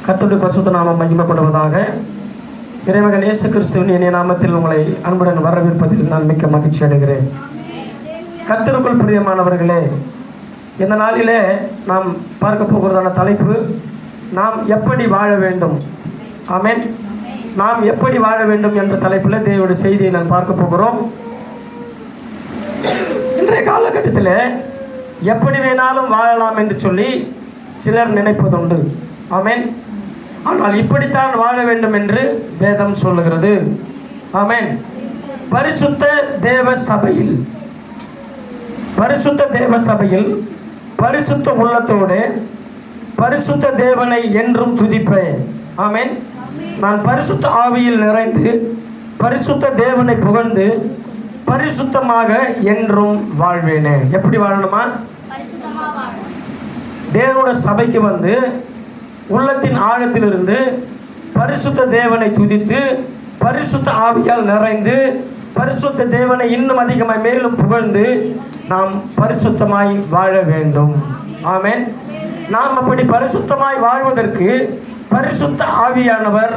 கர்த்தருடைய பரிசுத்த நாமம் மகிமைப்படுவதாக. இறைமகன் இயேசு கிறிஸ்துவின் இனிய நாமத்தில் உங்களை அன்புடன் வரவேற்பதில் நான் மிக்க மகிழ்ச்சி அடைகிறேன். கர்த்தருக்குள் பிரியமானவர்களே, இந்த நாளிலே நாம் பார்க்க போகிறதான தலைப்பு, நாம் எப்படி வாழ வேண்டும். ஆமென். நாம் எப்படி வாழ வேண்டும் என்ற தலைப்பில் தேவனுடைய செய்தியை நான் பார்க்க போகிறோம். இன்றைய காலகட்டத்தில் எப்படி வேணாலும் வாழலாம் என்று சொல்லி சிலர் நினைப்பதுண்டு. ஆமென். ஆனால் இப்படித்தான் வாழ வேண்டும் என்று வேதம் சொல்லுகிறது. ஆமென். பரிசுத்த தேவ சபையில் பரிசுத்த உள்ளத்தோடு பரிசுத்த தேவனை என்றும் துதிப்பேன். ஆமென். நான் பரிசுத்த ஆவியில் நிறைந்து பரிசுத்த தேவனை புகழ்ந்து பரிசுத்தமாக என்றும் வாழ்வேனே. எப்படி வாழணுமா? தேவனுடைய சபைக்கு வந்து உள்ளத்தின் ஆழத்திலிருந்து பரிசுத்த தேவனை துதித்து பரிசுத்த ஆவியால் நிறைந்து பரிசுத்த தேவனை இன்னும் அதிகமாய் மேலும் புகழ்ந்து நாம் பரிசுத்தமாய் வாழ வேண்டும். ஆமென். நாம் அப்படி பரிசுத்தமாய் வாழ்வதற்கு பரிசுத்த ஆவியானவர்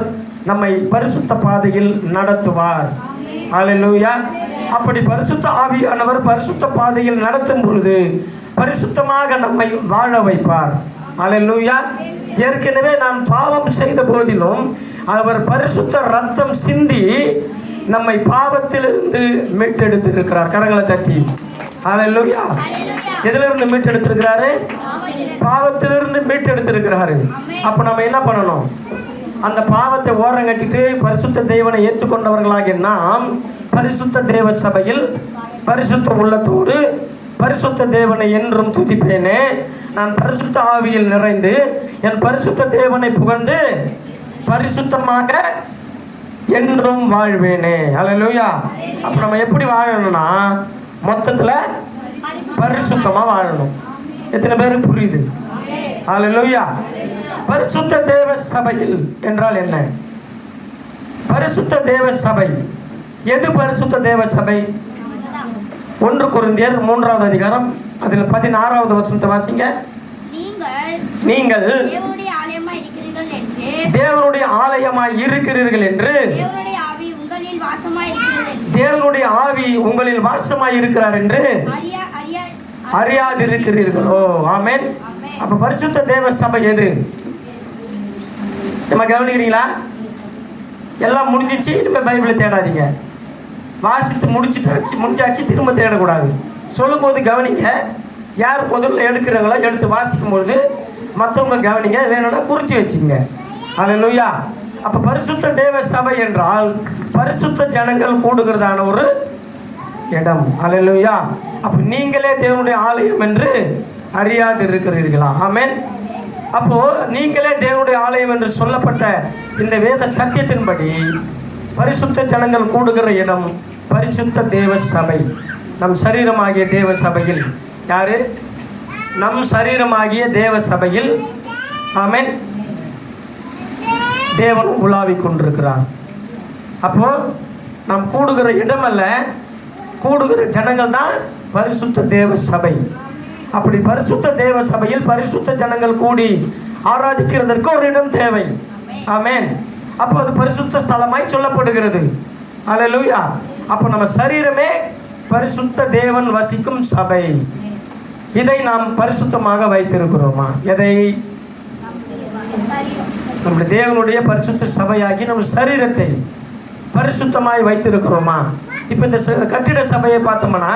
நம்மை பரிசுத்த பாதையில் நடத்துவார். அல்லேலூயா. அப்படி பரிசுத்த ஆவியானவர் பரிசுத்த பாதையில் நடத்தும் பொழுது பரிசுத்தமாக நம்மை வாழ வைப்பார். அல்லேலூயா. ஏற்கனவே நான் பாவம் செய்த போதிலும் அவர் பரிசுத்த ரத்தம் சிந்தி நம்மை பாவத்திலிருந்து மீட்டெடுத்திருக்கிறார். கரங்களை தட்டி அல்லேலூயா. எதிலிருந்து மீட்டெடுத்திருக்கிறாரு? பாவத்திலிருந்து மீட்டெடுத்திருக்கிறாரு. அப்போ நம்ம என்ன பண்ணணும்? அந்த பாவத்தை ஓரம் கட்டிட்டு பரிசுத்த தேவனை ஏற்றுக்கொண்டவர்களாகிய நாம் பரிசுத்த தேவ சபையில் பரிசுத்த உள்ளத்தோடு பரிசுத்த தேவனை என்றும் துதிப்பேனே. நான் பரிசுத்த ஆவியில் நிறைந்து என் பரிசுத்த தேவனை புகழ்ந்து பரிசுத்தமாக என்றும் வாழ்வேனே. அல்லேலூயா. அப்போ நம்ம எப்படி வாழணும்னா மொத்தத்தில் பரிசுத்தமாக வாழணும். எத்தனை பேருக்கு புரியுது? அல்லேலூயா. பரிசுத்த தேவ சபையில் என்றால் என்ன? பரிசுத்த தேவ சபை எது? பரிசுத்த தேவ சபை 1 கொரிந்தியர் 3வது அதிகாரம் அதில் 16வது வசனத்தை வாசிங்க. நீங்கள் தேவனுடைய ஆலயமாய் இருக்கிறீர்கள் என்று தேவனுடைய ஆவி உங்களில் வாசமாய் இருக்கிறார் என்று அறியாதிருக்கிறீர்களோ? ஆமென். அப்ப பரிசுத்த தேவ சபை எது? நம்ம கவனிக்கிறீங்களா? எல்லாம் முடிஞ்சிச்சு, இனிமேல் பைபிளை தேடாதீங்க. வாசித்து முடிஞ்சாச்சு, திரும்ப தேடக்கூடாது. சொல்லும் போது கவனிங்க. யார் முதல்ல எடுக்கிறாங்களோ எடுத்து வாசிக்கும்போது மற்றவங்க கவனிங்க, வேணும்னா குறித்து வச்சுங்க. அல்லேலூயா. அப்போ பரிசுத்த தேவ சபை என்றால் பரிசுத்த ஜனங்கள் கூடுகிறதான ஒரு இடம். அல்லேலூயா. அப்போ நீங்களே தேவனுடைய ஆலயம் என்று அறியாது இருக்கிறீர்களா? ஆமென். அப்போ நீங்களே தேவனுடைய ஆலயம் என்று சொல்லப்பட்ட இந்த வேத சத்தியத்தின்படி பரிசுத்த ஜனங்கள் கூடுகிற இடம் பரிசுத்த தேவ சபை. நம் சரீரமாகிய தேவ சபையில் யாரு? நம் சரீரமாகிய தேவ சபையில் ஆமென் தேவன் உலாவிக் கொண்டிருக்கிறார். அப்போ நாம் கூடுகிற இடம் அல்ல, கூடுகிற ஜனங்கள் தான் பரிசுத்த தேவ சபை. அப்படி பரிசுத்த தேவ சபையில் பரிசுத்த ஜனங்கள் கூடி ஆராதிக்கிறதற்கு ஒரு இடம் தேவை. ஆமென். அப்போ அது பரிசுத்த ஸ்தலமாய் சொல்லப்படுகிறது. அல்லேலூயா. அப்போ நம்ம சரீரமே பரிசுத்த தேவன் வசிக்கும் சபை. இதை நாம் பரிசுத்தமாக வைத்திருக்கிறோமா? எதை? நம்முடைய தேவனுடைய பரிசுத்த சபையாகி நம்ம சரீரத்தை பரிசுத்தமாய் வைத்திருக்கிறோமா? இப்போ இந்த கட்டிட சபையை பார்த்தோம்னா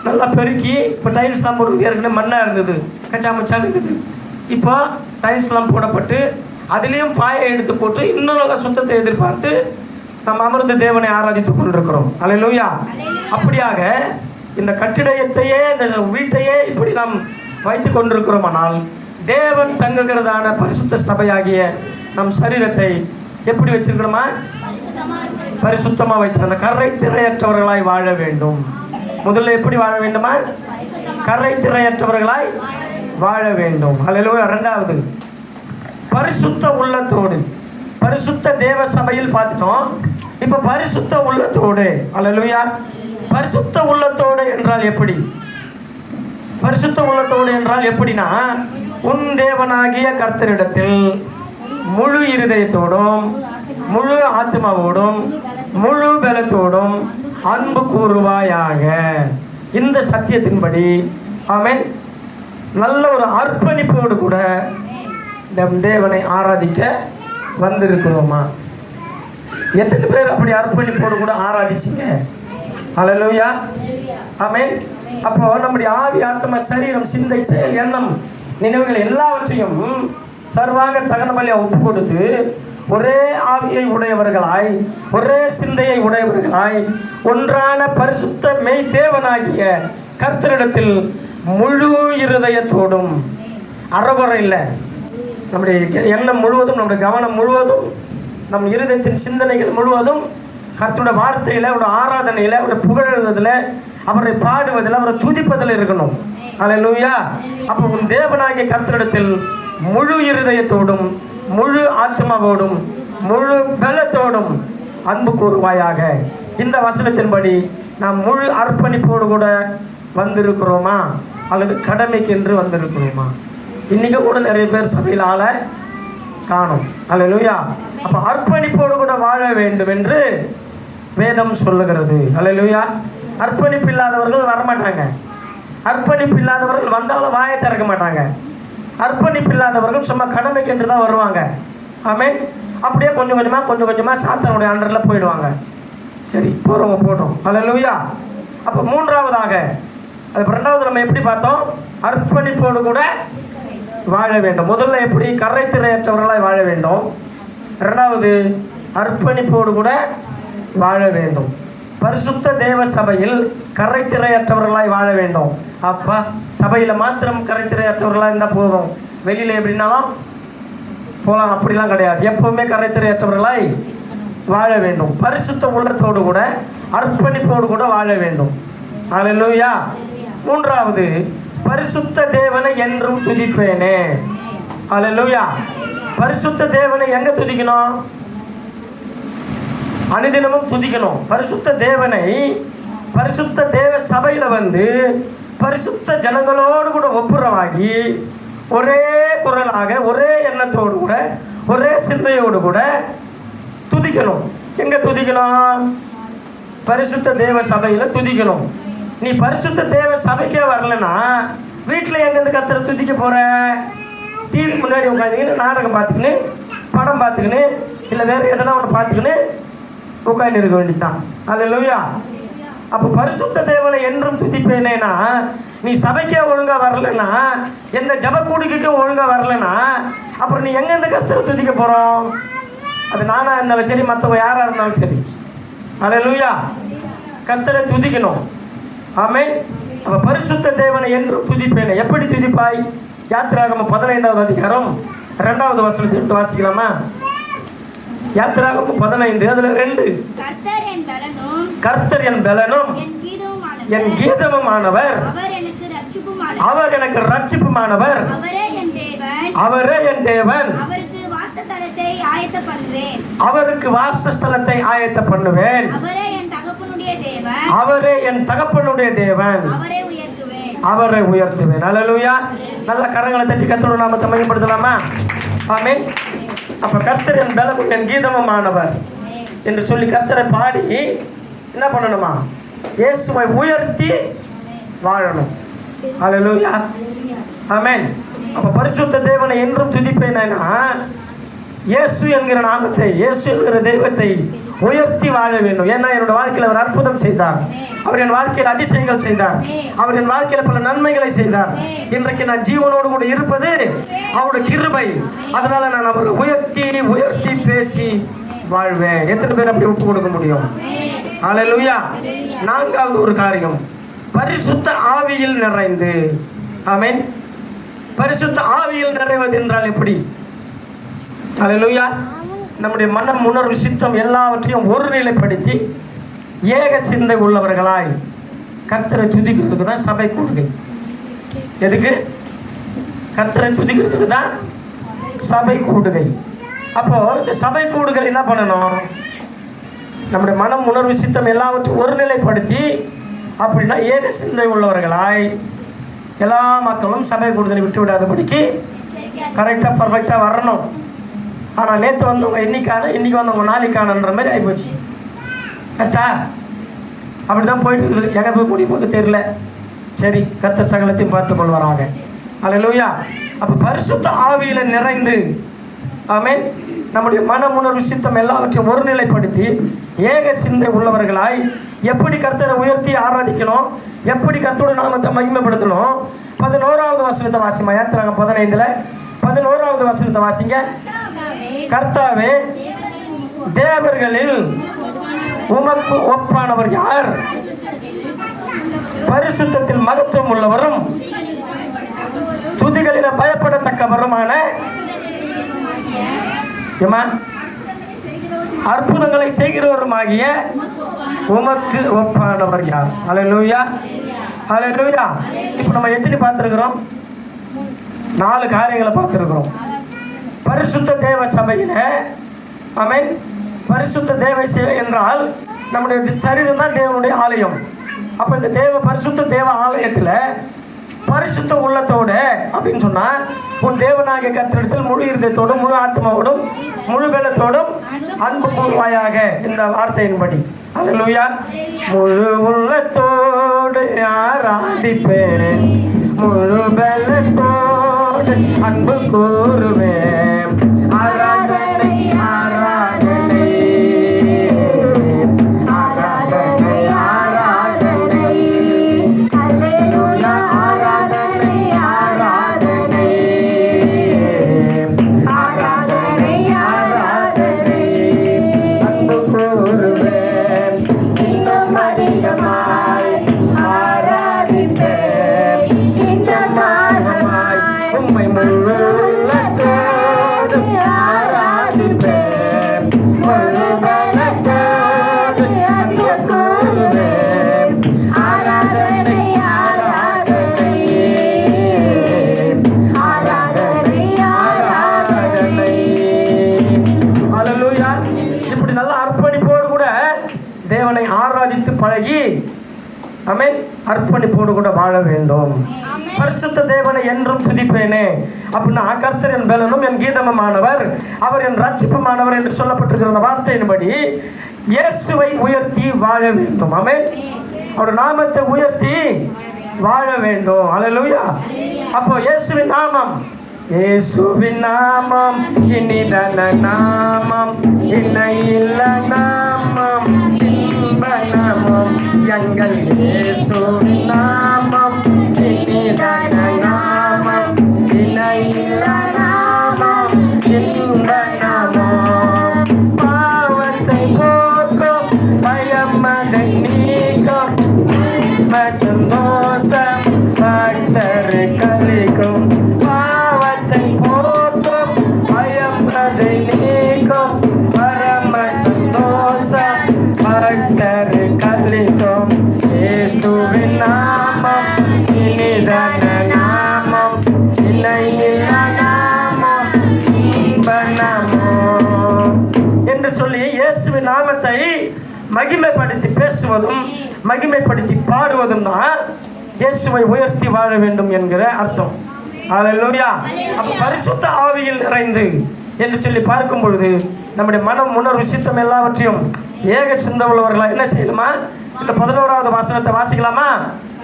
நல்லா பெருக்கி, இப்போ டைல்ஸ்லாம் போட்டு ஏற்கனவே மண்ணாக இருந்தது, கச்சாமச்சான்னு இருக்குது. இப்போ டைல்ஸ்லாம் போடப்பட்டு அதுலேயும் பாயை எடுத்து போட்டு இன்னும் நல்ல சுத்தத்தை எதிர்பார்த்து நம்ம அமர்ந்த தேவனை ஆராதித்து கொண்டிருக்கிறோம். அல்லேலூயா. அப்படியாக இந்த கட்டிடத்தையே இந்த வீட்டையே இப்படி நாம் வைத்து கொண்டிருக்கிறோமானால் தேவன் தங்குகிறதான பரிசுத்த சபையாகிய நம் சரீரத்தை எப்படி வச்சிருக்கணுமா? பரிசுத்தமாக வைத்து அந்த கரை திரையற்றவர்களாய் வாழ வேண்டும். முதல்ல எப்படி வாழ வேண்டுமா? கரை திரையற்றவர்களாய் வாழ வேண்டும். அல்லேலூயா. 2வது பரிசுத்த உள்ளத்தோடு. பரிசுத்த தேவ சபையில் பார்த்துட்டோம். இப்போ பரிசுத்த உள்ளத்தோடு. அல்லேலூயா. பரிசுத்த உள்ளத்தோடு என்றால் எப்படி? பரிசுத்த உள்ளத்தோடு என்றால் எப்படின்னா, உன் தேவனாகிய கர்த்தரிடத்தில் முழு இருதயத்தோடும் முழு ஆத்மாவோடும் முழு பலத்தோடும் அன்பு கூறுவாயாக. இந்த சத்தியத்தின்படி ஆமென் நல்ல ஒரு அர்ப்பணிப்போடு கூட நம் தேவனை ஆராதிக்க வந்திருக்கிறோமா? எத்தனை பேர் அப்படி அர்ப்பணிப்போடு கூட ஆராதிச்சிங்க? ஹல்லேலூயா, ஆமென். அப்போ நம்முடைய ஆவி, ஆத்மா, சரீரம், சிந்தை, செயல், எண்ணம், நினைவுகள் எல்லாவற்றையும் சர்வாங்க தகன பலியா ஒப்பு கொடுத்து ஒரே ஆவியை உடையவர்களாய் ஒரே சிந்தையை உடையவர்களாய் ஒன்றான பரிசுத்த மெய் தேவனாகிய கர்த்தரிடத்தில் முழு இருதயத்தோடும், அறகுறை இல்லை, நம்முடைய எண்ணம் முழுவதும், நம்முடைய கவனம் முழுவதும், நம் இருதயத்தின் சிந்தனைகள் முழுவதும் கர்த்தருடைய வார்த்தையில், அவருடைய ஆராதனையில், அவருடைய புகழுவதில், அவரை பாடுவதில், அவரை துதிப்பதில் இருக்கணும். அல்லேலூயா. அப்போ உன் தேவனாகிய கர்த்தரிடத்தில் முழு இருதயத்தோடும் முழு ஆத்மாவோடும் முழு பலத்தோடும் அன்பு கூறுவாயாக. இந்த வசனத்தின்படி நாம் முழு அர்ப்பணிப்போடு கூட வந்திருக்கிறோமா அல்லது கடமைக்கென்று வந்திருக்கிறோமா? இன்னைக்கு கூட நிறைய பேர் சபையில் ஆள காணும். அல்லேலூயா. அப்போ அர்ப்பணிப்போடு கூட வாழ வேண்டும் என்று வேதம் சொல்லுகிறது. அல்லேலூயா. அர்ப்பணிப்பு இல்லாதவர்கள் வரமாட்டாங்க. அர்ப்பணிப்பு இல்லாதவர்கள் வந்தாலும் வாயை திறக்க மாட்டாங்க. அர்ப்பணிப்பு இல்லாதவர்கள் சும்மா கடமைக்கென்று தான் வருவாங்க. ஆமென். அப்படியே கொஞ்சம் கொஞ்சமாக சாத்தானுடைய அண்டரில் போயிடுவாங்க. சரி, போகிறவங்க போட்டோம். அல்லேலூயா. அப்போ மூன்றாவதாக, அது ரெண்டாவது நம்ம எப்படி பார்த்தோம்? அர்ப்பணிப்போடு கூட வாழ வேண்டும். முதல்ல எப்படி? கரைத்திரையற்றவர்களாய் வாழ வேண்டும். ரெண்டாவது, அர்ப்பணிப்போடு கூட வாழ வேண்டும். பரிசுத்த தேவ சபையில் கரைத்திரையற்றவர்களாய் வாழ வேண்டும். அப்பா, சபையில் மாத்திரம் கரைத்திரையற்றவர்களாக இருந்தால் போதும், வெளியில் எப்படின்னாலும் போகலாம், அப்படிலாம் கிடையாது. எப்பவுமே கரைத்திரையற்றவர்களாய் வாழ வேண்டும். பரிசுத்த உள்ளத்தோடு கூட அர்ப்பணிப்போடு கூட வாழ வேண்டும். அல்லேலூயா. மூன்றாவது, பரிசுத்த தேவனை என்றும் துதிப்பேனே. அல்லேலூயா. பரிசுத்த தேவனை எங்க துதிக்கணும்? அனுதினமும் துதிக்கணும். பரிசுத்த தேவனை பரிசுத்த தேவ சபையில் வந்து பரிசுத்த ஜனங்களோடு கூட ஒப்புரவாகி ஒரே குரலாக ஒரே எண்ணத்தோடு கூட ஒரே சிந்தையோடு கூட துதிக்கணும். எங்க துதிக்கணும்? பரிசுத்த தேவ சபையில் துதிக்கணும். நீ பரிசுத்த தேவ சபைக்கே வரலன்னா வீட்டில் எங்கேருந்து கர்த்தரை துதிக்க போற? டிவி முன்னாடி உட்காந்துக்கின்னு நாடகம் பார்த்துக்கின்னு, படம் பார்த்துக்கின்னு, இல்லை வேறு எதனா ஒன்று பார்த்துக்கின்னு உட்காந்து இருக்க வேண்டியதுதான். அல்லேலூயா. அப்போ பரிசுத்த தேவனை என்றும் துதிப்பேனேனா, நீ சபைக்கே ஒழுங்காக வரலன்னா, எந்த ஜப கூடிக்கைக்கும் ஒழுங்காக வரலன்னா, அப்புறம் நீ எங்கேருந்து கர்த்தரை துதிக்க போகிறோம்? அது நானாக இருந்தாலும் சரி, மற்றவங்க யாராக இருந்தாலும் சரி. அல்லேலூயா. கர்த்தரை துதிக்கணும். ஆமென். அப்போ பரிசுத்த தேவனை என்றும் துதிப்பேனே. எப்படி துதிப்பாய்? யாத்திராகமம் 15வது அதிகாரம் 2வது வசனத்தை எடுத்து வாசிக்கலாமா? யாத்திராகமம் 15 அதுல 2. கர்த்தர் என் பலனும் என் கீதமுமானவர், அவர் எனக்கு ரட்சிப்புமானவர், அவரே என் தேவன், அவருக்கு வாசஸ்தலத்தை ஆயத்த பண்ணுவேன், அவரே என் தகப்பனுடைய தேவன், அவரை உயர்த்துவேன். அல்லேலூயா. நல்ல கரங்களை தட்டி கர்த்தருடைய நாமத்தை மகிமைப்படுத்தலாமா? ஆமென். அப்போ கர்த்தர் என் பலமும் என் கீதமுமானவர் என்று சொல்லி கர்த்தரை பாடி என்ன பண்ணணுமா? இயேசுவை உயர்த்தி வாழணும். அல்லேலூயா. ஆமென். அப்போ பரிசுத்த தேவனை என்றும் துதிப்பேனா, இயேசு என்கிற நாமத்தை, இயேசு என்கிற தெய்வத்தை உயர்த்தி வாழ வேண்டும். ஏன்னா என்னோட வாழ்க்கையில் அவர் அற்புதம் செய்தார், அவர் என் வாழ்க்கையில் அதிசயங்கள் செய்தார், அவர் என் வாழ்க்கையில் பல நன்மைகளை செய்தார். இன்றைக்கு நான் ஜீவனோடு கூட இருப்பது அவருடைய கிருபை. அதனால நான் அவரை உயர்த்தி உயர்த்தி பேசி வாழ்வேன். எத்தனை பேர் அப்படி ஒப்பு கொடுக்க முடியும்? அல்லேலூயா. நான்காவது ஒரு காரியம், பரிசுத்த ஆவியில் நிறைந்து. ஆமென். பரிசுத்த ஆவியில் நிறைவது என்றால் எப்படி? அல்லேலூயா. நம்முடைய மனம், உணர்வு, சித்தம் எல்லாவற்றையும் ஒருநிலைப்படுத்தி ஏக சிந்தை உள்ளவர்களாய் கர்த்தரை துதிக்கிறதுக்கு தான் சபை கூடுகை. எதுக்கு? கர்த்தரை துதிக்கிறதுக்கு தான் சபை கூடுகை. அப்போ இந்த சபை கூடுகள் என்ன பண்ணணும்? நம்முடைய மனம், உணர்வு, சித்தம் எல்லாவற்றையும் ஒருநிலைப்படுத்தி, அப்படின்னா ஏக சிந்தை உள்ளவர்களாய் எல்லா மக்களும் சபை கூடுதலை விட்டு விடாதபடிக்கு கரெக்டாக பர்ஃபெக்டாக வரணும். ஆனால் நேற்று வந்தவங்க இன்னைக்கான, இன்னைக்கு வந்தவங்க நாளைக்கானன்ற மாதிரி ஆகிப்போச்சு. கரெக்டா? அப்படி தான் போயிட்டு இருக்குது. எங்கே போய் முடியும் போது தெரியல. சரி, கர்த்தர் சகலத்தையும் பார்த்து கொள்வாராக. அல்லேலூயா. அப்போ பரிசுத்த ஆவியில் நிறைந்து, ஆமென், நம்முடைய மனமுணர்வு சித்தம் எல்லாவற்றையும் ஒருநிலைப்படுத்தி ஏக சிந்தை உள்ளவர்களாய் எப்படி கர்த்தரை உயர்த்தி ஆராதிக்கணும், எப்படி கர்த்தரோட நாமத்தை மகிமைப்படுத்தணும். 11வது வசனத்தை வாசிமா. யாத்திராகம் 15ல் 11வது வசனத்தை வாசிங்க. கர்த்தாவே, தேவர்களில் உமக்கு ஒப்பானவர் யார்? பரிசுத்தத்தில் மகத்துவம் உள்ளவரும் துதிகளில பயப்படத்தக்கவருமான அற்புதங்களை செய்கிறவருமாகிய உமக்கு ஒப்பானவர் யார்? அல்லேலூயா, அல்லேலூயா. இப்போ நம்ம எத்தனை பார்த்துருக்கிறோம்? 4 காரியங்களை பார்த்துருக்கிறோம். பரிசுத்த தேவ சபையில், ஆமென், பரிசுத்த தேவ சேவை என்றால் நம்முடைய சரீரம் தான் தேவனுடைய ஆலயம். அப்போ இந்த பரிசுத்த தேவ ஆலயத்தில் பரிசுத்த உள்ளத்தோடு அப்படின்னு சொன்னால் உன் தேவனாகிய கர்த்தரிடத்தில் முழு இருதயத்தோடும் முழு ஆத்மாவோடும் முழு பலத்தோடும் அன்பு கூறுவாயாக. இந்த வார்த்தையின்படி அல்லேலூயா. முழு உள்ளத்தோடு ஆராதிப்பேன், முழு பலத்தோடு அன்பு கூறுவேன். ஆராதனை ஆராதனை ஆராதனை ஆராதனை, அல்லேலூயா, ஆராதனை ஆராதனை ஆராதனை ஆராதனை, அன்பு கூறுவேன், இன்னும் அதிகமாய் ஆராதிப்பேன், இன்னும் ஆழமாய் உம்மை முழு உள்ளத்தோடு ஆராதிப்பேன், முழு பலத்தோடு அன்பு கூறுவேன். ஆராதனை ஆராதனை ஆராதனை ஆராதனை. அல்லேலூயா. இப்படி நல்ல அர்ப்பணிப்போடு கூட தேவனை ஆராதித்து பழகி, ஆமென், அர்ப்பணிப்போடு கூட வாழ வேண்டும். பரிசுத்த தேவனை என்றும் துதிப்பேனே அப்படின்னா கர்த்தர் என் பலனும் என் கீதமுமானவர், அவர் என் ரட்சிப்புமானவர் என்று சொல்லப்பட்டிருக்கிற அந்த வார்த்தையின்படி இயேசுவை உயர்த்தி வாழ வேண்டும். ஆமென். அவருடைய நாமத்தை உயர்த்தி வாழ வேண்டும். அல்லேலூயா. அப்போ இயேசுவின் நாமம், இயேசுவின் நாமம் இனிதான நாமம், இணையில்ல நாமம், இன்ப நாமம், எங்கள் இயேசுவின் நாமம் இனிதான நாமம், இணையில்ல நாமம், இன்ப நாமம். பாவத்தை போக்கும், பயமதை நீக்கும், சந்தோஷம் பக்தரை கலிக்கும். பாவத்தை போக்கும், பயமதை நீக்கும், பரம சந்தோஷம் பக்தரை கலிக்கும். இயேசுவின் நாமம் இனிதான நாமம், இணையில்ல நாமம், இன்ப நாமம் என்று சொல்லி இயேசுவின் நாமத்தை மகிமைப்படுத்தி பேசுவதும் மகிமைப்படுத்தி பாடுவதும் தான் இயேசுவை உயர்த்தி வாழ வேண்டும் என்கிற அர்த்தம். அல்லேலூயா. அப்ப பரிசுத்த ஆவியில் நிறைந்து என்று சொல்லி பார்க்கும் பொழுது நம்முடைய மனம் உணர்வு சித்தம் எல்லாவற்றையும் ஏக சிந்தை உள்ளவர்களா என்ன செய்யணுமா? இந்த 11வது வசனத்தை வாசிக்கலாமா?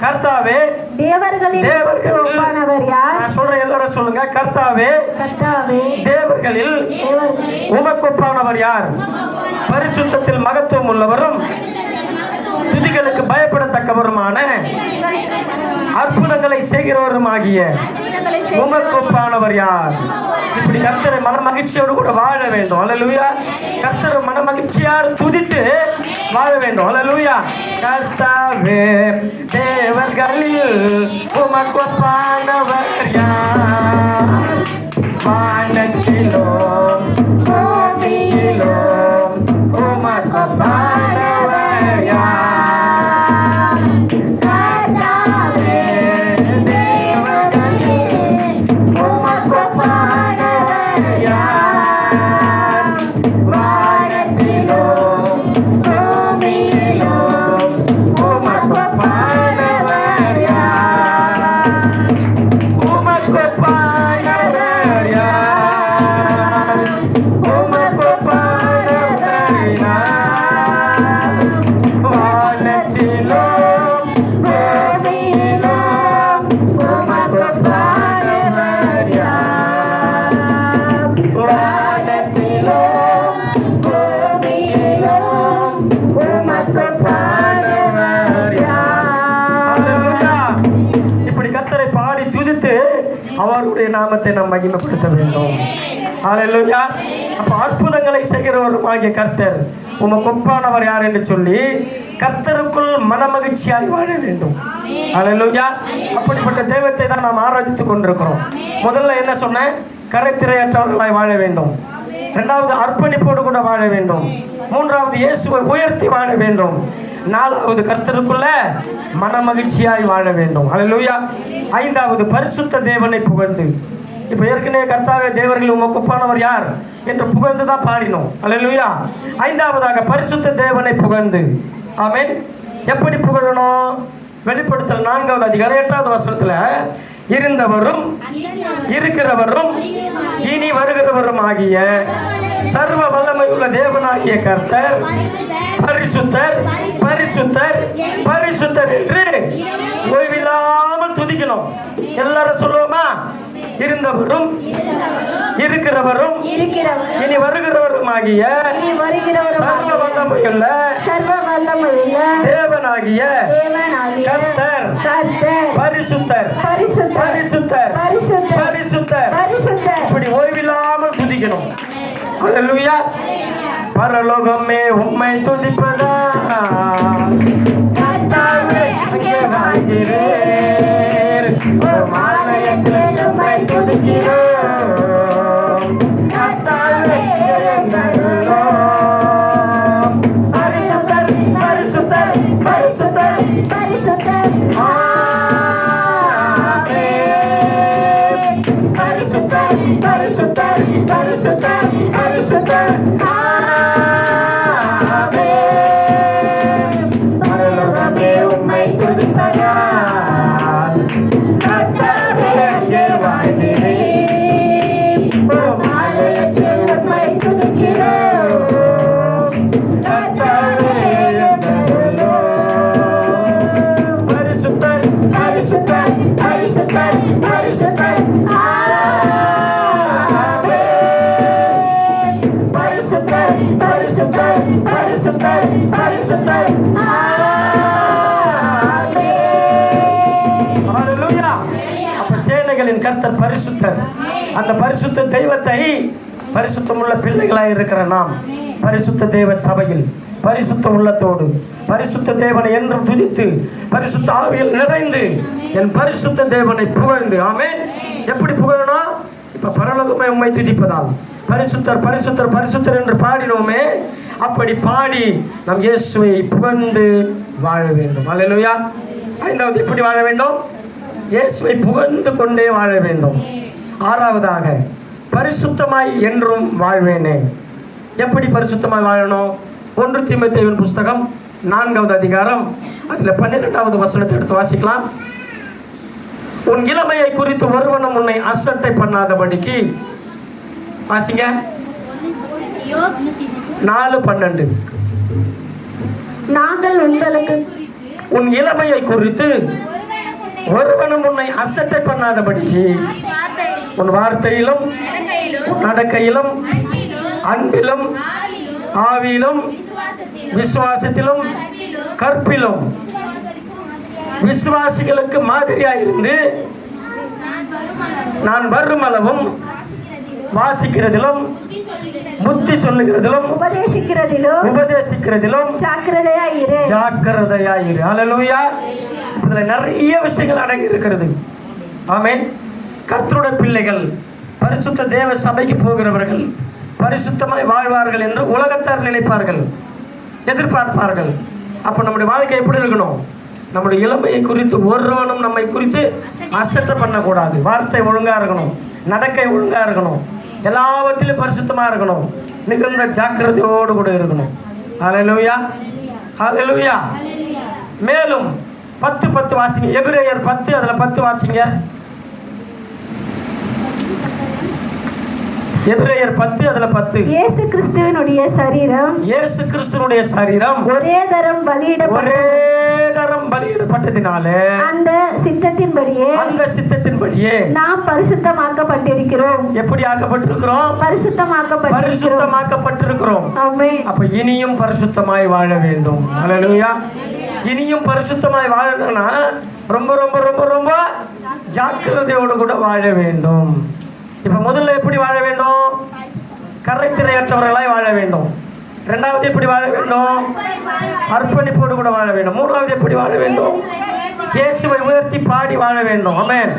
கர்த்தாவே, தேவர்களில் ஒப்பானவர் யார்? நான் சொல்றேன், எல்லாரும் சொல்லுங்க. கர்த்தாவே, தேவர்களில் உமக்கு ஒப்பானவர் யார்? பரிசுத்தத்தில் மகத்துவம் உள்ளவரும் துதிகளுக்கு பயப்படத்தக்கவருமான அற்புதங்களை செய்கிறவருமாகிய உமக்கு ஒப்பானவர் யார்? இப்படி கர்த்தரை மன மகிழ்ச்சியோடு கூட வாழ வேண்டும். அல்லேலூயா. கர்த்தரை மன மகிழ்ச்சியால் துதித்து வாழ வேண்டும். அல்லேலூயா. கர்த்தாவே, தேவர்களில் உமக்கு ஒப்பானவர் யார்? வானத்திலும் பூமியிலும் உமக்கு ஒப்பானவர் யார்? உமக்கு ஒப்பானவர் யார்? வானத்திலும் பூமியிலும் உமக்கு ஒப்பானவர் யார்? வானத்திலும் பூமியிலும் உமக்கு ஒப்பானவர் யார்? அல்லேலூயா. இப்படி கர்த்தரை பாடி துதித்து அவருடைய நாமத்தை நாம் மகிமைப்படுத்த வேண்டும். அல்லேலூயா. அப்ப அற்புதங்களை செய்கிறவருமாகிய கர்த்தர் உமக்கு ஒப்பானவர் யார் என்று சொல்லி கர்த்தருக்குள் மனமகிழ்ச்சியாய் வாழ வேண்டும். அல்லேலூயா. அப்படிப்பட்ட தெய்வத்தை தான் நாம் ஆராதித்துக் கொண்டிருக்கிறோம். முதல்ல என்ன சொன்னேன்? கரைத்திரையற்றவர்களாய் வாழ வேண்டும். இரண்டாவது அர்ப்பணிப்போடு கூட வாழ வேண்டும். மூன்றாவது இயேசுவை உயர்த்தி வாழ வேண்டும். நாலாவது கர்த்தருக்குள்ள மனமகிழ்ச்சியாய் வாழ வேண்டும். அல்லேலூயா. ஐந்தாவது பரிசுத்த தேவனை புகழ்ந்து, இப்போ ஏற்கனவே கர்த்தாவே தேவர்கள் உமக்கு ஒப்பானவர் யார் என்று புகழ்ந்து தான் பாடினோம். அல்லேலூயா. ஐந்தாவதாக பரிசுத்த தேவனை புகழ்ந்து. ஆமென். எப்படி புகழணும்? வெளிப்படுத்தல் 4வது அதிகாரம் 8வது வசனத்துல இருந்தவரும் இருக்கிறவரும் இனி வருகிறவரும் ஆகிய சர்வ வல்லமையுள்ள தேவனாகிய கர்த்தர் பரிசுத்தர் பரிசுத்தர் பரிசுத்தர் என்று ஓய்வில்லாமல் துதிக்கணும். எல்லாரும் சொல்லுவோமா? இருந்தவரும் இருக்கிறவரும் இனி வருகிறவரும் ஆகிய சர்வ வல்லமையுள்ள தேவனாகிய கர்த்தர் பரிசுத்தர் பரிசுத்தர் பரிசுத்தர் இப்படி ஓய்வில்லாமல் துதிக்கணும். அல்லேலூயா. பரலோகமே உம்மை துதிப்பதா கர்த்தாவே அங்கே வாழ்கிறேன். மாலயத்தில் உம்மை துதிக்கிறோம். கர்த்தாவே எழுந்தருளும். பரிசுத்தர் பரிசுத்தர் பரிசுத்தர் பரிசுத்தர் ஆமென். பரிசுத்தர் பரிசுத்தர் பரிசுத்தர் பரிசுத்தர் ஆமென். பரலோகமே உம்மை துதிப்பதால் கர்த்தாவே அங்கே வாழ்கிறேன். மாலயத்தில் உம்மை துதிக்கிறோம். கர்த்தாவே எழுந்தருளும். பரிசுத்தர் பரிசுத்தர் பரிசுத்தர் பரிசுத்தர் ஆமென். பரிசுத்தர் பரிசுத்தர் பரிசுத்தர் பரிசுத்தர் ஆமென். அல்லேலூயா. அப்ப சேனைகளின் கர்த்தர் பரிசுத்தர். அந்த பரிசுத்த தெய்வத்தை பரிசுத்தமுள்ள பிள்ளைகளாய் இருக்கிற நாம் பரிசுத்த தேவ சபையில் பரிசுத்த உள்ளத்தோடு பரிசுத்த தேவனை என்றும் துதித்து பரிசுத்த ஆவியில் நிறைந்து என் பரிசுத்த தேவனை புகழ்ந்து. ஆமென். எப்படி புகழணும்? இப்ப பரலோகமே உம்மை துதிப்பதால் பரிசுத்தர் பரிசுத்தர் பரிசுத்தர் என்று பாடினோமே, அப்படி பாடி நம் இயேசுவை புகழ்ந்து வாழ வேண்டும். அல்லேலூயா. ஐந்தாவது எப்படி வாழ வேண்டும்? இயேசுவை புகழ்ந்து கொண்டே வாழ வேண்டும். ஆறாவதாக பரிசுத்தமாய் என்றும் வாழ்வேனே. எப்படி பரிசுத்தமாய் வாழணும்? 1 தீமோத்தேயுவின் புஸ்தகம் 4வது அதிகாரம் அதில் 12வது வசனத்தை எடுத்து வாசிக்கலாம். உன் இளமையை குறித்து ஒருவனும் உன்னை அசட்டை பண்ணாதபடிக்கு. வாசிங்க. 4:12. நாங்கள் உங்களுக்கு உன் இளமையை குறித்து ஒருவனும் உன்னை அசட்டை பண்ணாதபடிக்கு உன் வார்த்தையிலும் உன் நடக்கையிலும் அன்பிலும் ஆவியிலும் விசுவாசத்திலும் கற்பிலும் விசுவாசிகளுக்கு மாதிரியாயிருந்து நான் வரும் அளவும் வாசிக்கிறதிலும் புத்தி சொல்லுகிறதிலும் உபதேசிக்கிறதிலும் ஜாக்கிரதையாயிரு. அல்லேலூயா. இதுல நிறைய விஷயங்கள் அடங்கி இருக்கிறது. ஆமென். கர்த்தருடைய பிள்ளைகள் பரிசுத்த தேவ சபைக்கு போகிறவர்கள் பரிசுத்தமாய் வாழ்வார்கள் என்று உலகத்தார் நினைப்பார்கள், எதிர்பார்ப்பார்கள். அப்போ நம்முடைய வாழ்க்கை எப்படி இருக்கணும்? நம்முடைய இளமையை குறித்து ஒருவனும் நம்மை குறித்து அசட்டை பண்ணக்கூடாது. வார்த்தை ஒழுங்கா இருக்கணும், நடக்கை ஒழுங்கா இருக்கணும், எல்லாவற்றிலும் பரிசுத்தமா இருக்கணும், மிகுந்த ஜாக்கிரதையோடு கூட இருக்கணும். ஹல்லேலூயா, ஹல்லேலூயா. மேலும் 10:10 வாசிங்க. எபிரேயர் 10 அதில் 10 வாசிங்க. எபிரேயர் 10 அதுல 10. இயேசு கிறிஸ்துவினுடைய சரீரம் இயேசு கிறிஸ்துவினுடைய சரீரம் ஒரே தரம் பலியிடப்பட்டதினாலே அந்த சித்தத்தின்படியே நாம் பரிசுத்தமாக்கப்பட்டிருக்கிறோம். எப்படி ஆக்கப்பட்டிருக்கிறோம்? பரிசுத்தமாக்கப்பட்டிருக்கிறோம். ஆமென். அப்ப இனியும் பரிசுத்தமாய் வாழ வேண்டும். ஹல்லேலூயா. இனியும் பரிசுத்தமாய் வாழணும்னா ரொம்ப ரொம்ப ரொம்ப ரொம்ப ஜாக்கிரதையோடு கூட வாழ வேண்டும். இப்ப முதல்ல எப்படி வாழ வேண்டும்? கரைத்திரையற்றவர்களாய் வாழ வேண்டும். இரண்டாவது எப்படி வாழ வேண்டும்? அர்ப்பணிப்போடு கூட வாழ வேண்டும். மூன்றாவது எப்படி வாழ வேண்டும்? இயேசுவை உயர்த்தி பாடி வாழ வேண்டும். ஆமென்.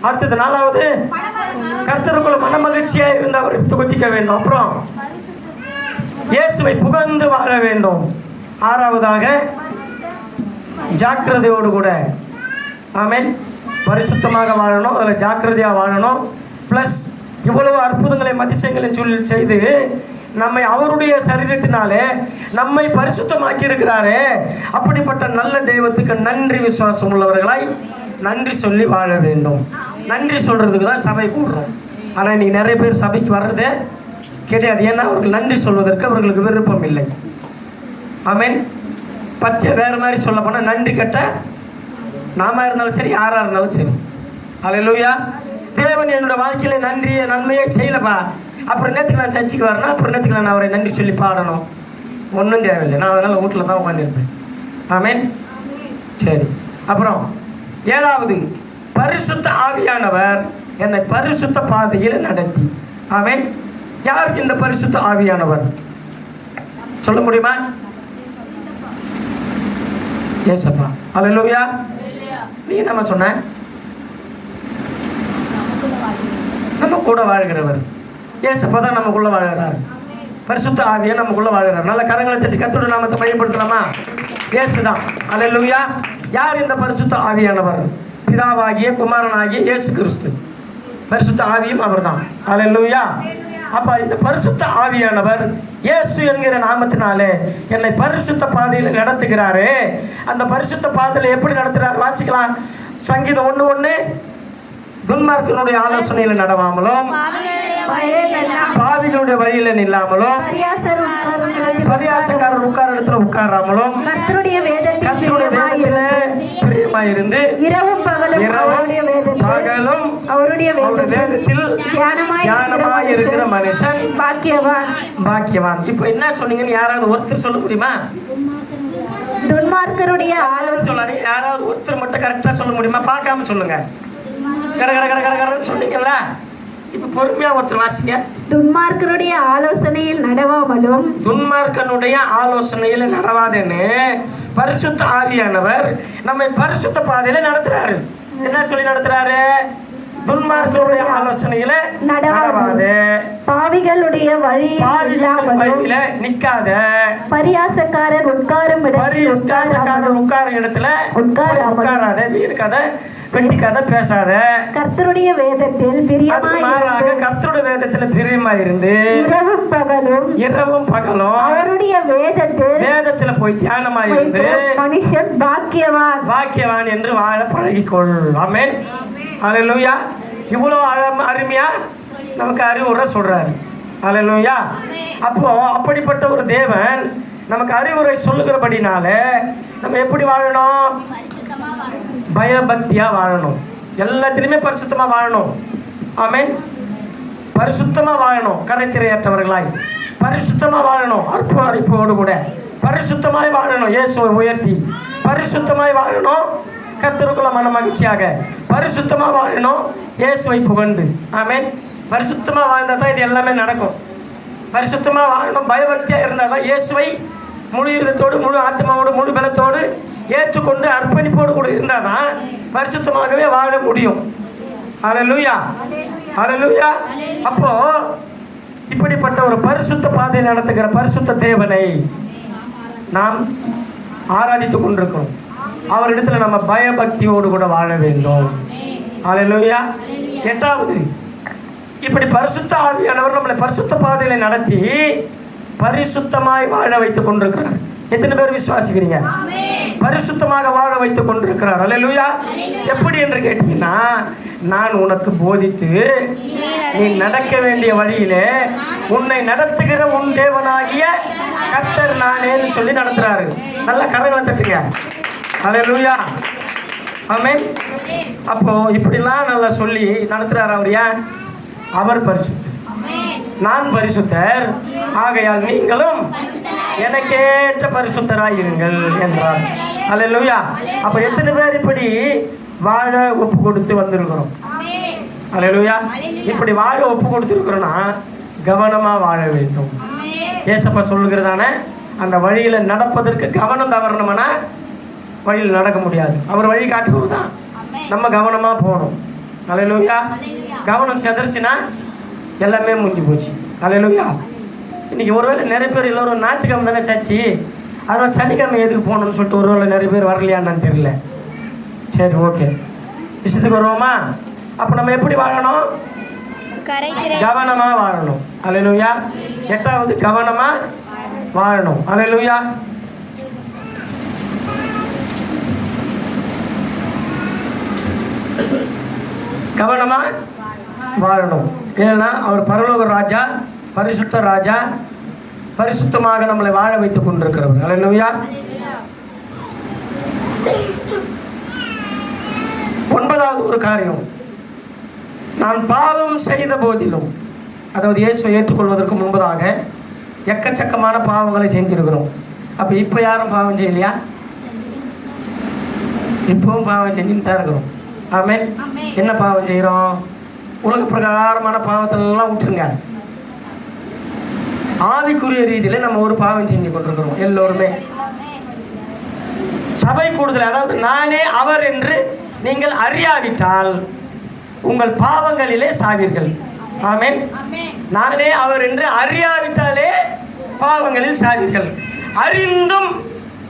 அடுத்தது நாலாவது கர்த்தருக்குள்ள மன மகிழ்ச்சியா இருந்து அவரை துதிக்க வேண்டும். அப்புறம் இயேசுவை புகழ்ந்து வாழ வேண்டும். ஆறாவதாக ஜாக்கிரதையோடு கூட, ஆமென், பரிசுத்தமாக வாழணும். அதில் ஜாக்கிரதையாக வாழணும். ப்ளஸ் இவ்வளவு அற்புதங்களை அதிசயங்களை செய்து நம்மை அவருடைய சரீரத்தினாலே நம்மை பரிசுத்தமாக்கி இருக்கிறாரே, அப்படிப்பட்ட நல்ல தெய்வத்துக்கு நன்றி விசுவாசம் உள்ளவர்களாய் நன்றி சொல்லி வாழ வேண்டும். நன்றி சொல்றதுக்கு தான் சபை கூடுறோம். ஆனால் இன்னைக்கு நிறைய பேர் சபைக்கு வர்றதே கிடையாது. ஏன்னா அவர்கள் நன்றி சொல்வதற்கு அவர்களுக்கு விருப்பம் இல்லை. ஆமென். பச்சை வேறு மாதிரி சொல்ல போனால் நன்றி கட்ட நாம இருந்தாலும் சரி, யாராக இருந்தாலும் சரி. ஹல்லேலூயா. தேவன் என்னோட வாழ்க்கையில நன்மையை செய்யலப்பா, அப்புறம் நேற்றுக்கு நான் சர்ச்சுக்கு வரணும், அப்புறம் நேற்றுக்கு நான் அவரை நன்றி சொல்லி பாடணும், ஒன்றும் தேவையில்லை. நான் அதனால் வீட்டில் தான் உட்காந்துருப்பேன். ஆமென். சரி. அப்புறம் ஏழாவது, பரிசுத்த ஆவியானவர் என்னை பரிசுத்த பாதையில் நடத்தி. ஆமென். யார் இந்த பரிசுத்த ஆவியானவர் சொல்ல முடியுமா? ஏசப்பா. ஹல்லேலூயா. நீ என்ன சொன்ன? நம்ம கூட வாழ்கிறவர் ஏசப்பா தான் நமக்குள்ள வாழ்கிறார். பரிசுத்த ஆவியை நமக்குள்ள வாழ்கிறார். நல்ல கரங்களை தட்டி கர்த்தருடைய நாமத்தை மையப்படுத்தலாமா? இயேசுதான். ஹல்லேலூயா. யார் இந்த பரிசுத்த ஆவியானவர்? பிதாவாகிய குமாரனாகிய இயேசு கிறிஸ்து. பரிசுத்த ஆவியும் அவர்தான். ஹல்லேலூயா. அப்ப இந்த பரிசுத்த ஆவியானவர் இயேசு என்கிற நாமத்தினாலே என்னை பரிசுத்த பாதையில் நடத்துகிறாரே. அந்த பரிசுத்த பாதையில் எப்படி நடத்துகிறார் வாசிக்கலாம். சங்கீதம் 1:1, துன்மார்க்கனுடைய ஆலோசனையில் நடவாமலும் பாவிகளுடைய வழியில நில்லாமலும் பரியாசக்காரர் உட்கார இடத்துல உட்காராமலும் கர்த்தருடைய வேதத்திலே பிரியமாயிருந்து இரவும் பகலும் அவருடைய வேதத்தில் தியானமாய் இருக்கிற மனுஷன் பாக்கியவான். இப்ப என்ன சொன்னீங்கன்னு யாராவது ஒருத்தர் சொல்ல முடியுமா? துன்மார்க்கருடைய ஆலோசனை யாராவது ஒருத்தர் மட்டும் கரெக்டா சொல்ல முடியுமா? பார்க்காம சொல்லுங்க. சொன்னீங்கல்ல, இப்ப பொறுமையா ஒருத்தர் வாசிங்க. துன்மார்க்கனுடைய ஆலோசனையில் நடவாமலும் துன்மார்க்கனுடைய ஆலோசனையில் நடவாதேன்னு பரிசுத்த ஆவியானவர் நம்மை பரிசுத்த பாதையில நடத்துறாரு. என்ன சொல்லி நடத்துறாரு? துன்மார்க்கனுடைய ஆலோசனையில நடவாதே, பாவிகளுடைய வழியில நிக்காத, பரியாசக்காரர் உட்காரும் இடத்துல உட்காராத, வீருக்காத, வெட்டிக்காத, பேசாத, கர்த்தருடைய வேதத்தில் பிரியமாய் கர்த்தருடைய வேதத்தில் பிரியமாய் இருந்து இரவும் பகலும் அவருடைய வேதத்துல போய் தியானமாய் இருந்து மனுஷன் பாக்கியவான் என்று வாழ பழகிக்கொள். ஆமென். ஹல்லேலூயா. இவ்வளோ அருமையா நமக்கு அறிவுரை சொல்றாரு. ஹல்லேலூயா. அப்போ அப்படிப்பட்ட ஒரு தேவன் நமக்கு அறிவுரை சொல்லுகிறபடினால நம்ம எப்படி வாழணும்? பயபக்தியா வாழணும். எல்லாத்திலுமே பரிசுத்தமா வாழணும். ஆமென். பரிசுத்தமா வாழணும். கரைத்திரையற்றவர்களாய் பரிசுத்தமா வாழணும். அர்ப்பணிப்போடு கூட பரிசுத்தமாய் வாழணும். இயேசுவை உயர்த்தி பரிசுத்தமாய் வாழணும். கர்த்தருக்குள்ள மன மகிழ்ச்சியாக பரிசுத்தமா வாழணும். இயேசுவை புகழ்ந்து. ஆமென். பரிசுத்தமா வாழ்ந்தா தான் இது எல்லாமே நடக்கும். பரிசுத்தமா வாழணும். பயபக்தியா இருந்தால் தான் இயேசுவை முழு இருதத்தோடு, முழு ஆத்மாவோடு, முழு பலத்தோடு ஏற்றுக்கொண்டு அர்ப்பணிப்போடு கூட இருந்தால் தான் பரிசுத்தமாகவே வாழ முடியும். ஹல்லேலூயா. ஹல்லேலூயா. அப்போ இப்படிப்பட்ட ஒரு பரிசுத்த பாதையில் நடத்துகிற பரிசுத்த தேவனை நாம் ஆராதித்துக் கொண்டிருக்கிறோம். அவரிடத்துல நம்ம பயபக்தியோடு கூட வாழ வேண்டும். ஹல்லேலூயா. எட்டாவது, இப்படி பரிசுத்த ஆவியானவர் நம்மளை பரிசுத்த பாதையில நடத்தி பரிசுத்தமாய் வாழ வைத்துக் கொண்டிருக்கிறார். எத்தனை பேர் விசுவாசிக்கிறீங்க? பரிசுத்தமாக வாழ வைத்துக் கொண்டிருக்கிறார். ஹல்லேலூயா. எப்படி என்று கேட்டீங்கன்னா, நான் உனக்கு போதித்து நீ நடக்க வேண்டிய வழியிலே உன்னை நடத்துகிற உன் தேவனாகிய கர்த்தர் நானேன்னு சொல்லி நடத்துறாரு. நல்ல கரங்களை தட்டுங்க. அல்லேலூயா, ஆமென். அப்போ இப்படிலாம் நல்லா சொல்லி நடத்துறாரு. அவர் ஏன்? அவர் பரிசுத்தர், நான் பரிசுத்தர், ஆகையால் நீங்களும் எனக்கேற்ற பரிசுத்தராயிருங்கள் என்றார். அல்லேலூயா. அப்ப எத்தனை பேர் இப்படி வாழ ஒப்பு கொடுத்து வந்திருக்கிறோம்? அல்லேலூயா. இப்படி வாழ ஒப்பு கொடுத்துருக்கிறோன்னா கவனமா வாழ வேண்டும். ஏசப்பா சொல்லுகிறதான அந்த வழியில நடப்பதற்கு கவனம் தவறணும்னா வழியில் நடக்க முடியாது. அவர் வழி காட்டுவது தான், நம்ம கவனமா போகணும். அல்லேலூயா. கவனம் செதறிச்சுன்னா எல்லாமே முடிஞ்சு போச்சு. அல்லேலூயா. இன்னைக்கு ஒருவேளை நிறைய பேர் எல்லோரும் ஞாயிற்றுக்கிழமை தானே சர்ச்சு, அதனால சனிக்கிழமை எதுக்கு போகணும்னு சொல்லிட்டு ஒருவேளை நிறைய பேர் வரலையான்னு தெரியல. சரி, ஓகே, விஷயத்துக்கு வருவோமா? அப்போ நம்ம எப்படி வாழணும்? கவனமா வாழணும். அல்லேலூயா. 8வது கவனமா வாழணும். அல்லேலூயா. கவனமா வாழணும். ஏன்னா அவர் பரலோக ராஜா, பரிசுத்த ராஜா, பரிசுத்தமாக நம்மளை வாழ வைத்துக் கொண்டிருக்கிறவர். அல்லேலூயா. 9வது ஒரு காரியம், நான் பாவம் செய்த போதிலும், அதாவது இயேசுவை ஏற்றுக்கொள்வதற்கு முன்பதாக எக்கச்சக்கமான பாவங்களை செஞ்சிருக்கிறோம். அப்போ இப்போ யாரும் பாவம் செய்யலையா? இப்பவும் பாவம் செஞ்சுன்னு தான் இருக்கிறோம். ஆமென். என்ன பாவம் செய்கிறோம்? உலக பிரகாரமான பாவத்திலெல்லாம் விட்டுருங்க. ஆவிக்குரிய ரீதியில் நம்ம ஒரு பாவம் செஞ்சு கொண்டிருக்கிறோம் எல்லோருமே. சபை கூடுதல், அதாவது நானே அவர் என்று நீங்கள் அறியாவிட்டால் உங்கள் பாவங்களிலே சாவீர்கள். ஆமென். நானே அவர் என்று அறியாவிட்டாலே பாவங்களில் சாவீர்கள். அறிந்தும்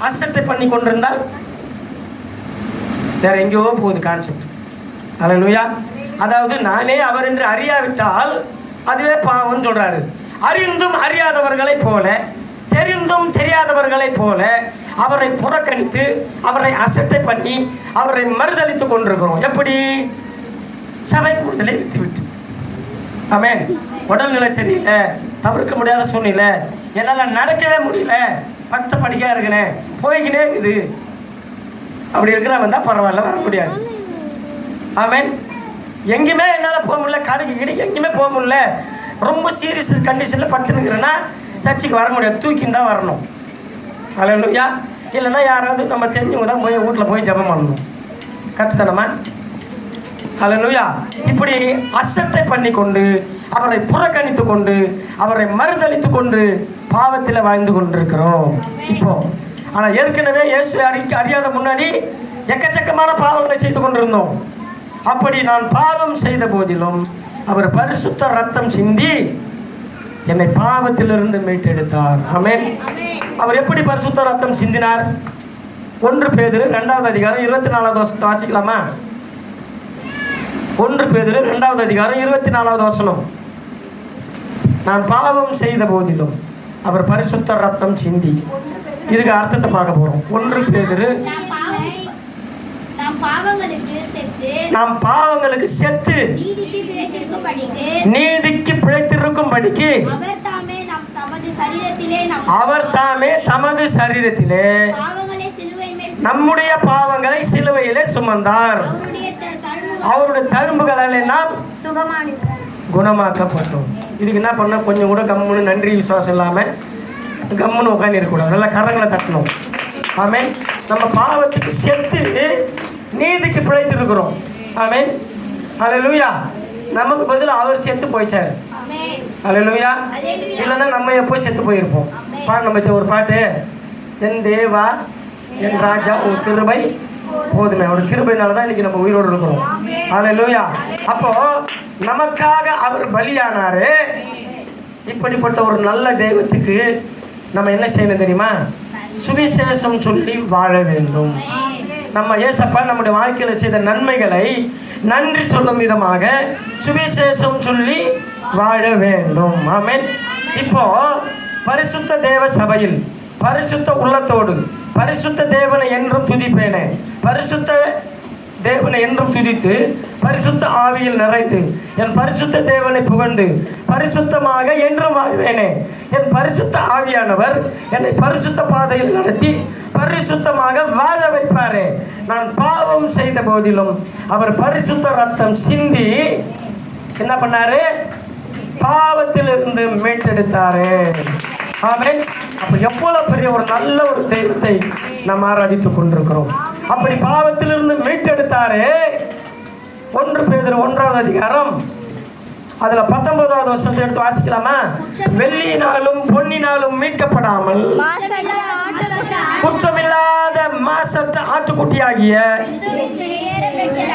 அசட்டை பண்ணி கொண்டிருந்தால் வேற எங்கேயோ போகுது கான்செப்ட். அல்லேலூயா. அதாவது நானே அவர் என்று அறியாவிட்டால் அதுவே பாவம் சொல்றாரு. அறிந்தும் அறியாதவர்களைப் போல, தெரிந்தும் தெரியாதவர்களைப் போல அவரை புறக்கணித்து, அவரை அசட்டை பண்ணி, அவரை மறுதளித்து கொண்டிருக்கிறோம். எப்படி? சபை கூடுதலை விட்டுவிட்டு. ஆமென். உடல்நிலை சரியில்லை, தவிர்க்க முடியாத சூழ்நிலை, என்னால் நடக்கவே முடியல, பட்ட படிக்கா இருக்கிறேன், போய்கினே இருக்குது, அப்படி இருக்கிறவன் தான் பரவாயில்ல, வர முடியாது. ஆமென். எங்கேயுமே என்னால் போக முடியல, கடைக்கு கிடைக்க எங்கேயுமே போக முடியல, ரொம்ப சீரியஸ் கண்டிஷனில் படுத்துனுக்கிறேன்னா சர்ச்சுக்கு வர முடியாது, தூக்கின்னு தான் வரணும். அல்லேலூயா. இல்லைன்னா யாராவது நம்ம தெரிஞ்சவங்க தான் போய் வீட்டில் போய் ஜெபம் பண்ணணும். கற்றுத்தனமா? அல்லேலூயா. இப்படி அசட்டை பண்ணி கொண்டு, அவரை புறக்கணித்து கொண்டு, அவரை மறுதளித்து கொண்டு பாவத்தில் வாழ்ந்து கொண்டிருக்கிறோம் இப்போ. ஆனால் ஏற்கனவே இயேசுவை அறியாத முன்னாடி எக்கச்சக்கமான பாவங்களை செய்து கொண்டிருந்தோம். அப்படி நான் பாவம் செய்த போதிலும் அவர் பரிசுத்த ரத்தம் சிந்தி என்னை பாவத்திலிருந்து மீட்டெடுத்தார். ஆமென். அவர் எப்படி பரிசுத்த ரத்தம் சிந்தினார்? 1 பேதுரு 2வது அதிகாரம் 24வது வசனத்தை வாசிக்கலாமா? 1 பேதுரு 2வது அதிகாரம் 24வது வசனம். நான் பாவம் செய்த போதிலும் அவர் பரிசுத்த ரத்தம் சிந்தி. இதுக்கு அர்த்தத்தை பார்க்க போறோம். 1 பேதுரு, நாம் பாவங்களுக்கு செத்து நீதிக்கு பிழைத்திருக்கும்படிக்கு அவர் தாமே தமது சரீரத்திலே நம்முடைய பாவங்களை சிலுவையிலே சுமந்தார். அவருடைய தழும்புகளாலே நாம் குணமாக்கப்பட்டோம். இதுக்கு என்ன பண்ண? கொஞ்சம் கூட கம்முன்னு நன்றி விசுவாசம் இல்லாமல் கம்முன்னு உட்காந்து இருக்கக்கூடாது. நல்லா கரங்களை தட்டணும். ஆமென். நம்ம பாவத்துக்கு செத்து நீதிக்கு பிழைத்திருக்கிறோம். ஆமென். அல்லேலூயா. நமக்கு பதில் அவர் செத்து போயிச்சாரு. அல்லேலூயா. இல்லைன்னா நம்ம எப்போ செத்து போயிருப்போம். நம்ம ஒரு பாட்டு, என் தேவா என் ராஜா ஒரு கிருபை போதுமே. அவருடைய கிருபையினால தான் இன்னைக்கு நம்ம உயிரோடு இருக்கிறோம். அல்லேலூயா. அப்போ நமக்காக அவர் பலியானாரு. இப்படிப்பட்ட ஒரு நல்ல தெய்வத்துக்கு நம்ம என்ன செய்யணும் தெரியுமா? சுவிசேஷம் சொல்லி வாழ வேண்டும். நம்ம ஏசப்பா நம்முடைய வாழ்க்கையில் செய்த நன்மைகளை நன்றி சொல்லும் விதமாக சுவிசேஷம் சொல்லி வாழ வேண்டும். ஆமென். இப்போ பரிசுத்த தேவ சபையில் பரிசுத்த உள்ளத்தோடு பரிசுத்த தேவனை என்றும் துதிப்பேனே, பரிசுத்த தேவனை என்றும் துதித்து பரிசுத்த ஆவியில் நிறைந்து என் பரிசுத்த தேவனை புகழ்ந்து பரிசுத்தமாக என்றும் வாழ்வேனே. என் பரிசுத்த ஆவியானவர் என்னை பரிசுத்த பாதையில் நடத்தி பரிசுத்தமாக வாழ வைப்பாரே. நான் பாவம் செய்த போதிலும் அவர் பரிசுத்த ரத்தம் சிந்தி என்ன பண்ணாரு? பாவத்திலிருந்து மீட்டெடுத்தாரு. ஆமென். அப்ப எவ்வளவு பெரிய ஒரு நல்ல ஒரு தெய்வத்தை நாம் ஆராதித்துக் கொண்டிருக்கிறோம். அப்படி பாவத்திலிருந்து மீட்டெடுத்தாரு. 1 பேதுரு 1ஆம் அதிகாரம் அதுல 19வது வசனத்தை எடுத்து வாசிக்கலாமா? வெள்ளியினாலும் பொன்னினாலும் மீட்கப்படாமல் குற்றமில்லாத மாசற்ற ஆட்டுக்குட்டியாகிய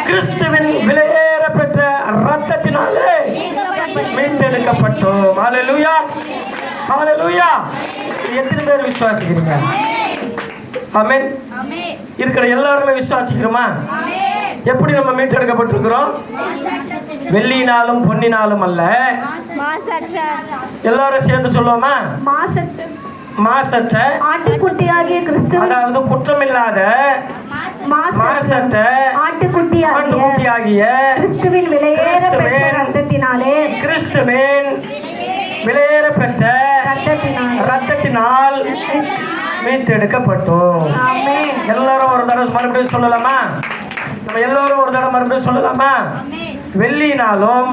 கிறிஸ்துவின் விலையேற பெற்ற ரத்தத்தினாலே மீட்டெடுக்கப்பட்டோம். ஹல்லேலூயா, ஹல்லேலூயா. எத்தனை பேர் விசுவாசிக்கிறீங்க? ஆமென். இருக்கிற எல்லாருமே விசுவாசிக்கிறோமா? எப்படி நம்ம மீட்டெடுக்கப்பட்டிருக்கிறோம்? வெள்ளியினாலும் பொன்னினாலும் அல்ல. எல்லாரும் சேர்ந்து சொல்லுவோமா? மாசற்ற ஆட்டுக்குட்டியாகிய கிறிஸ்து, அதாவது குற்றமில்லாத மாசற்ற ஆட்டுக்குட்டியாகிய கிறிஸ்துவின் விலையேற பெற்ற ரத்தத்தினாலே, கிறிஸ்துவின் விலையேற பெற்ற ரத்தத்தினால் மீட்டெடுக்கப்பட்டோம். ஆமென். எல்லாரும் ஒரு தடவை மறுபடியும் சொல்லலாமா? நம்ம எல்லாரும் ஒரு தடவை மறுபடியும் சொல்லலாமா? வெள்ளியினாலும்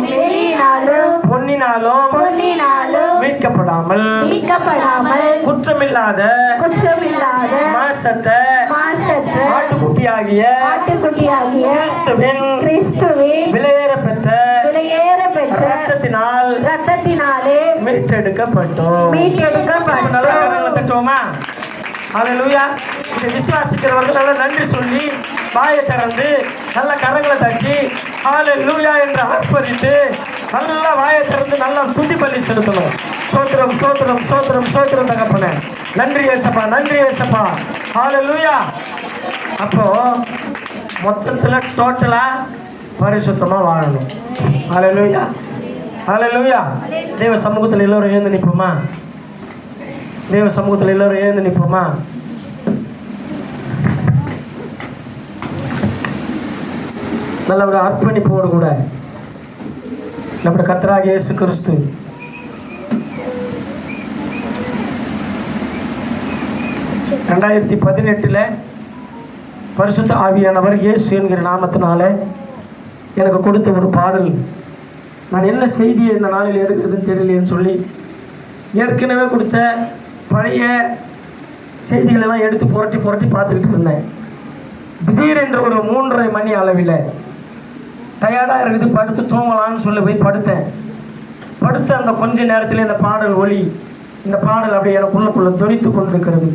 பொன்னினாலும் மீட்கப்படாமல் குற்றமில்லாத மாசற்ற ஆட்டுக்குட்டியாகிய கிறிஸ்துவின் விலையேற பெற்ற ரத்தத்தினாலே மீட்டெடுக்கப்பட்டோம். நல்லா கரங்களை தட்டுவோமா? ஹல்லேலூயா. இதை விசுவாசிக்கிறவர்கள் நல்லா நன்றி சொல்லி வாயை திறந்து நல்ல கரங்களை தட்டி ஹல்லேலூயா என்று ஆர்ப்பரித்து நல்லா வாயை திறந்து நல்லா துதி பலி செலுத்தணும். சோத்திரம் சோத்திரம் சோத்திரம் சோத்திரம் தகப்பனே. நன்றி ஏசப்பா, நன்றி ஏசப்பா. ஹல்லேலூயா. அப்போ மொத்தத்தில் டோட்டலா பரிசுத்தமா வாழணும். ஹல்லேலூயா, ஹல்லேலூயா. தேவ சமூகத்தில் எல்லோரும் எழுந்து நிற்போமா? தேவ சமூகத்தில் எல்லோரும் எழுந்து நிற்போமா? நல்ல ஒரு அர்ப்பணிப்போடு கூட நம்முடைய கர்த்தராகிய இயேசு கிறிஸ்து ரெண்டாயிரத்தி 18 பரிசுத்த ஆவியானவர் இயேசு என்கிற நாமத்தினால எனக்கு கொடுத்த ஒரு பாடல். நான் என்ன செய்தியை இந்த நாளில் எடுக்கிறதுன்னு தெரியலேன்னு சொல்லி ஏற்கனவே கொடுத்த பழைய செய்திகளெல்லாம் எடுத்து புரட்டி பார்த்துக்கிட்டு இருந்தேன். திடீரென்று ஒரு 3:30 மணி அளவில் டயர்டாக இருக்குது, படுத்து தூங்கலான்னு சொல்லி போய் படுத்த அந்த கொஞ்ச நேரத்தில் இந்த பாடல் அப்படியே எனக்குள்ளக்குள்ள தொனித்து கொண்டிருக்கிறது.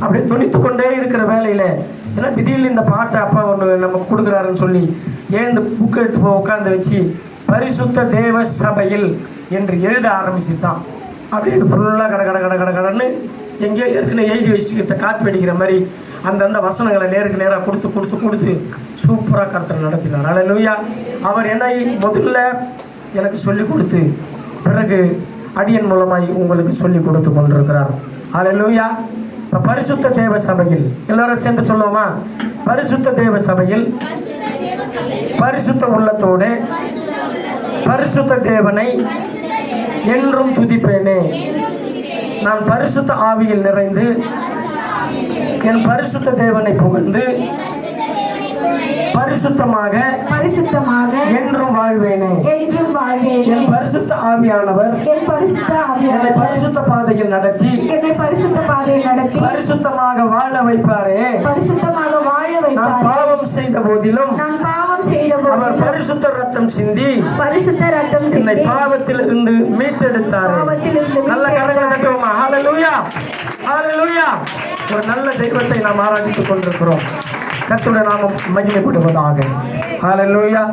அப்படியே தொனித்து கொண்டே இருக்கிற வேலையில் ஏன்னா திடீர்னு இந்த பாட்டை அப்பா ஒன்று நமக்கு கொடுக்குறாருன்னு சொல்லி எழுந்து புக்கு எடுத்து போய் உட்காந்து வச்சு பரிசுத்த தேவ சபையில் என்று எழுத ஆரம்பிச்சுதான். அப்படியே இது ஃபுல்லாக கடன்னு எங்கேயோ ஏற்கனவே எழுதி வச்சுட்டு காப்பி அடிக்கிற மாதிரி அந்தந்த வசனங்களை நேருக்கு நேராக கொடுத்து சூப்பராக கர்த்தர் நடத்தினார். ஹல்லேலூயா. அவர் என்னை முதல்ல எனக்கு சொல்லிக் கொடுத்து பிறகு அடியன் மூலமாய் உங்களுக்கு சொல்லிக் கொடுத்து கொண்டிருக்கிறார். ஹல்லேலூயா. இப்போ பரிசுத்த தேவ சபையில் எல்லாரும் சேர்ந்து சொல்லுவோமா? பரிசுத்த தேவ சபையில் பரிசுத்த உள்ளத்தோடு பரிசுத்த தேவனை என்றும் துதிப்பேனே. நான் பரிசுத்த ஆவியில் நிறைந்து என் பரிசுத்த தேவனை புகழ்ந்து பரிசுத்தமாக என்றும் வாழ்வேனே. என் பரிசுத்த ஆவியானவர் என்னை பரிசுத்த பாதையில் நடத்தி பரிசுத்தமாக வாழ வைப்பாரே. நான் பாவம் செய்த போதிலும் அவர் பரிசுத்த ரத்தம் சிந்தி என்னை பாவத்தில் இருந்து மீட்டெடுத்தாரே. நல்ல கரங்களை தட்டுவோமா? ஹல்லேலூயா, ஹல்லேலூயா. ஒரு நல்ல தெய்வத்தை நாம் ஆராதித்துக் கொண்டிருக்கிறோம். கர்த்தருடைய நாமம் மகிமைப்படுவதாக. ஹல்லேலூயா.